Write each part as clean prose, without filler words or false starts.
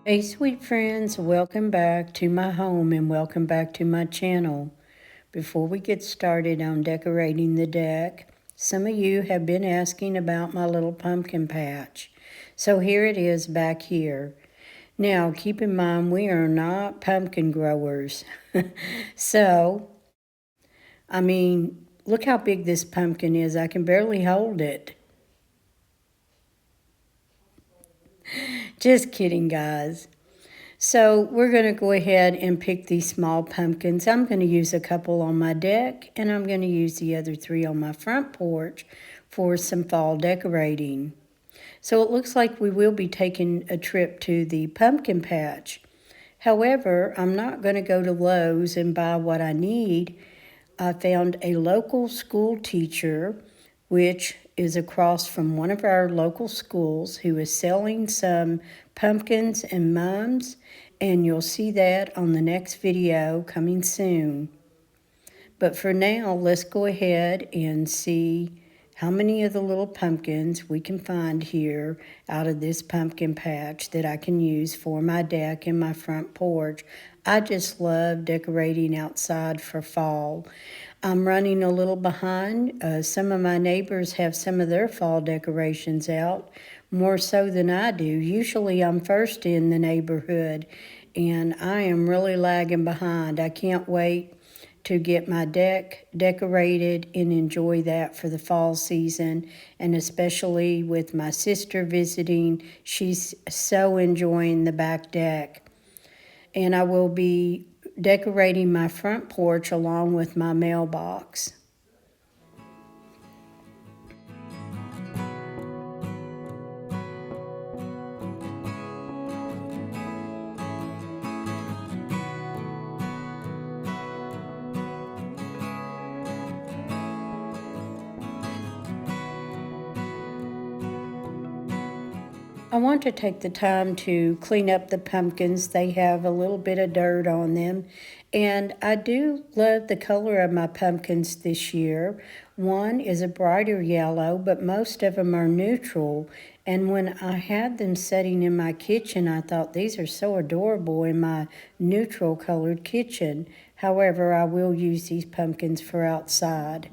Hey sweet friends, welcome back to my home and welcome back to my channel. Before we get started on decorating the deck, some of you have been asking about my little pumpkin patch. So here it is back here. Now keep in mind we are not pumpkin growers. So, look how big this pumpkin is. I can barely hold it. Just kidding, guys. So we're going to go ahead and pick these small pumpkins. I'm going to use a couple on my deck, and I'm going to use the other 3 on my front porch for some fall decorating. So it looks like we will be taking a trip to the pumpkin patch. However, I'm not going to go to Lowe's and buy what I need. I found a local school teacher, which is across from one of our local schools, who is selling some pumpkins and mums, and you'll see that on the next video coming soon. But for now, let's go ahead and see how many of the little pumpkins we can find here out of this pumpkin patch that I can use for my deck and my front porch. I just love decorating outside for fall. I'm running a little behind. Some of my neighbors have some of their fall decorations out, more so than I do. Usually I'm first in the neighborhood, and I am really lagging behind. I can't wait to get my deck decorated and enjoy that for the fall season, and especially with my sister visiting. She's so enjoying the back deck. And I will be decorating my front porch along with my mailbox. I want to take the time to clean up the pumpkins. They have a little bit of dirt on them. And I do love the color of my pumpkins this year. One is a brighter yellow, but most of them are neutral. And when I had them setting in my kitchen, I thought these are so adorable in my neutral colored kitchen. However, I will use these pumpkins for outside.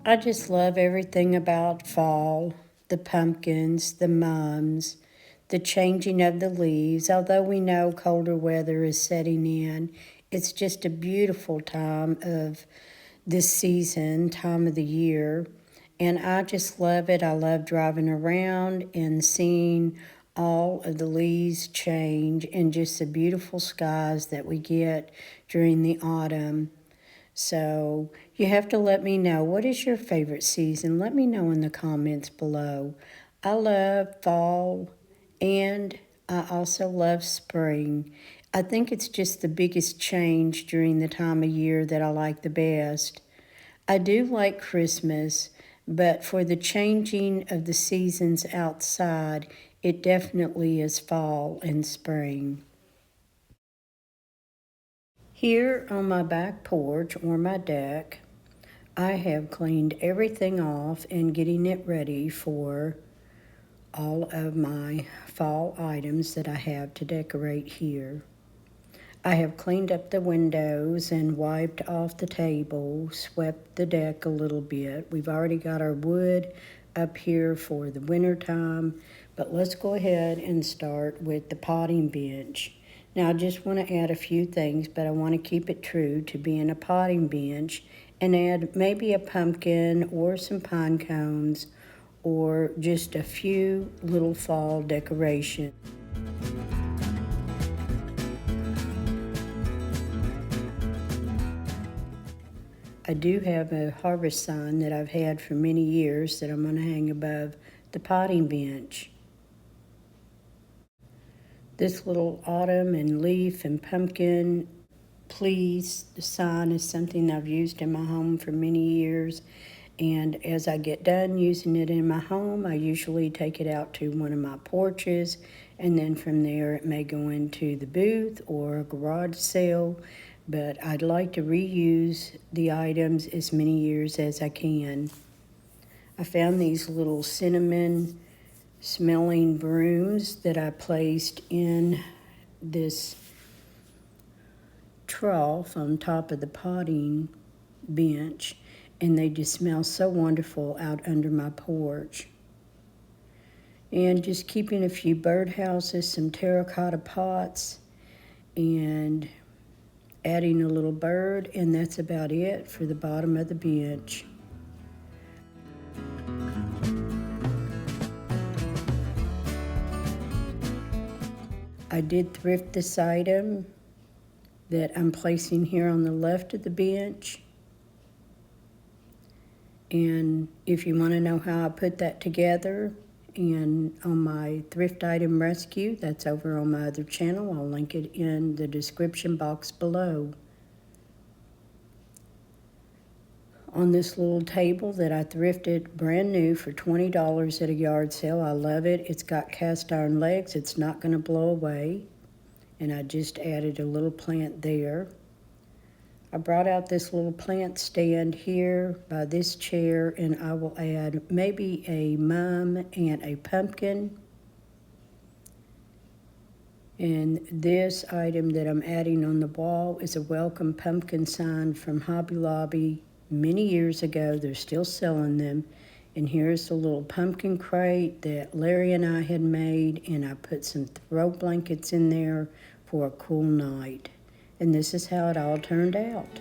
I just love everything about fall, the pumpkins, the mums, the changing of the leaves. Although we know colder weather is setting in, it's just a beautiful time of this season, time of the year. And I just love it. I love driving around and seeing all of the leaves change and just the beautiful skies that we get during the autumn. So you have to let me know, what is your favorite season? Let me know in the comments below. I love fall, and I also love spring. I think it's just the biggest change during the time of year that I like the best. I do like Christmas, but for the changing of the seasons outside, it definitely is fall and spring. Here on my back porch or my deck, I have cleaned everything off and getting it ready for all of my fall items that I have to decorate here. I have cleaned up the windows and wiped off the table, swept the deck a little bit. We've already got our wood up here for the winter time, but let's go ahead and start with the potting bench. Now I just want to add a few things, but I want to keep it true to being a potting bench and add maybe a pumpkin or some pine cones or just a few little fall decorations. I do have a harvest sign that I've had for many years that I'm going to hang above the potting bench. This little autumn and leaf and pumpkin please sign is something I've used in my home for many years, And as I get done using it in my home, I usually take it out to one of my porches, and then from there it may go into the booth or a garage sale. But I'd like to reuse the items as many years as I can. I found these little cinnamon smelling brooms that I placed in this trough on top of the potting bench, and they just smell so wonderful out under my porch. And just keeping a few birdhouses, some terracotta pots, and adding a little bird, and that's about it for the bottom of the bench. I did thrift this item that I'm placing here on the left of the bench. And if you want to know how I put that together and on my thrift item rescue, that's over on my other channel. I'll link it in the description box below. On this little table that I thrifted brand new for $20 at a yard sale. I love it. It's got cast iron legs. It's not going to blow away. And I just added a little plant there. I brought out this little plant stand here by this chair, and I will add maybe a mum and a pumpkin. And this item that I'm adding on the wall is a welcome pumpkin sign from Hobby Lobby many years ago. They're still selling them. And here's the little pumpkin crate that Larry and I had made, and I put some throw blankets in there for a cool night. And this is how it all turned out.